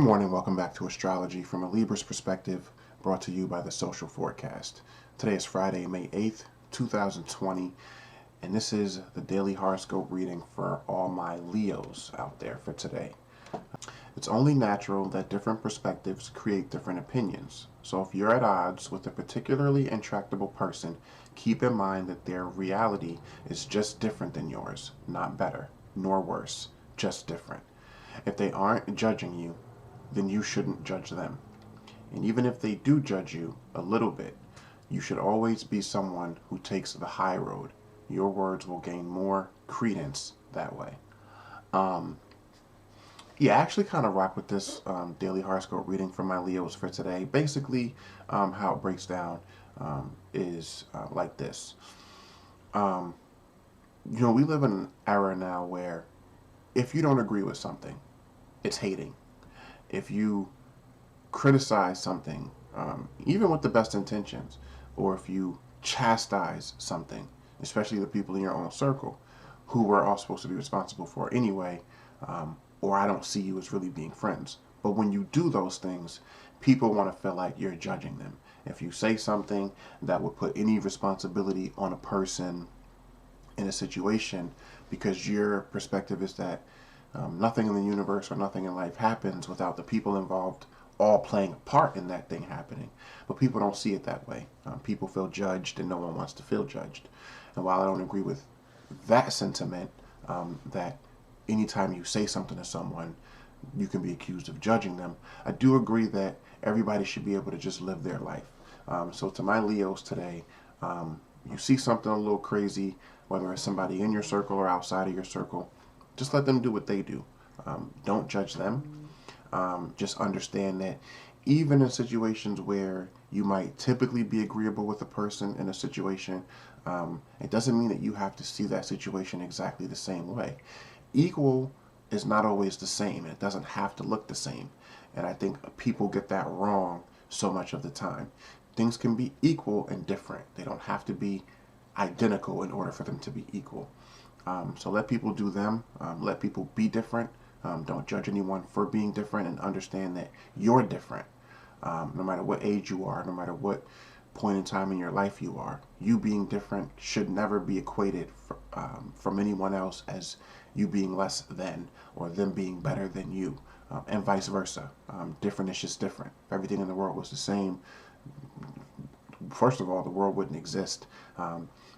Good morning, welcome back to Astrology from a Libra's perspective, brought to you by the Social Forecast. Today is Friday, May 8th, 2020, and this is the daily horoscope reading for all my Leos out there for today. It's only natural that different perspectives create different opinions. So if you're at odds with a particularly intractable person, keep in mind that their reality is just different than yours, not better, nor worse, just different. If they aren't judging you, then you shouldn't judge them. And even if they do judge you a little bit, you should always be someone who takes the high road. Your words will gain more credence that way. I actually kind of rock with this daily horoscope reading for my Leos for today. Basically, how it breaks down is like this. We live in an era now where if you don't agree with something, it's hating. If you criticize something, even with the best intentions, or if you chastise something, especially the people in your own circle, who we're all supposed to be responsible for anyway, or I don't see you as really being friends. But when you do those things, people want to feel like you're judging them. If you say something that would put any responsibility on a person in a situation, because your perspective is that nothing in the universe or nothing in life happens without the people involved all playing a part in that thing happening. But people don't see it that way. People feel judged and no one wants to feel judged. And while I don't agree with that sentiment, that anytime you say something to someone, you can be accused of judging them, I do agree that everybody should be able to just live their life. So to my Leos today, you see something a little crazy, whether it's somebody in your circle or outside of your circle, just let them do what they do. Don't judge them. Just understand that even in situations where you might typically be agreeable with a person in a situation, it doesn't mean that you have to see that situation exactly the same way. Equal is not always the same. It doesn't have to look the same. And I think people get that wrong so much of the time. Things can be equal and different. They don't have to be identical in order for them to be equal. So let people do them. Let people be different. Don't judge anyone for being different, and understand that you're different. No matter what age you are, no matter what point in time in your life you are, you being different should never be equated from anyone else as you being less than or them being better than you, and vice versa. Different is just different. If everything in the world was the same, first of all, the world wouldn't exist.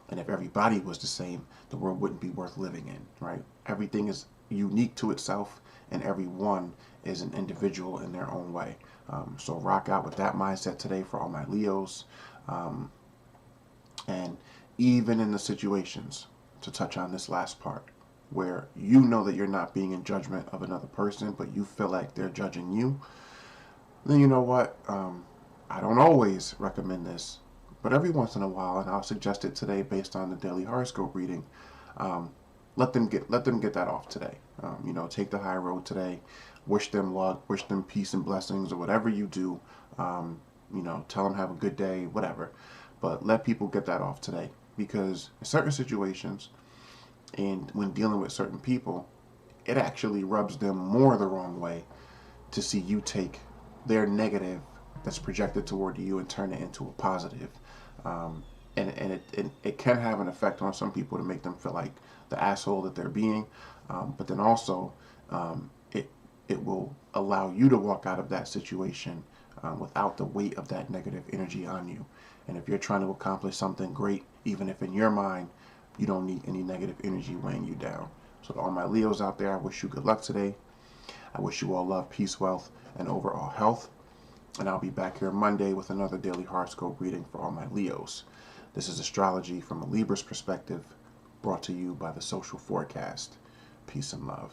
And if everybody was the same, the world wouldn't be worth living in, right? Everything is unique to itself, and everyone is an individual in their own way. So rock out with that mindset today for all my Leos. And even in the situations, to touch on this last part, where you know that you're not being in judgment of another person, but you feel like they're judging you, then you know what? I don't always recommend this, but every once in a while, and I'll suggest it today based on the daily horoscope reading, let them get that off today. Take the high road today. Wish them luck, wish them peace and blessings, or whatever you do. Tell them have a good day, whatever. But let people get that off today, because in certain situations, and when dealing with certain people, it actually rubs them more the wrong way to see you take their negative that's projected toward you and turn it into a positive. And it can have an effect on some people to make them feel like the asshole that they're being, but then also it will allow you to walk out of that situation without the weight of that negative energy on you. And if you're trying to accomplish something great, even if in your mind you don't need any negative energy weighing you down. So to all my Leos out there, I wish you good luck today. I wish you all love, peace, wealth, and overall health. And I'll be back here Monday with another daily horoscope reading for all my Leos. This is Astrology from a Libra's perspective, brought to you by the Social Forecast. Peace and love.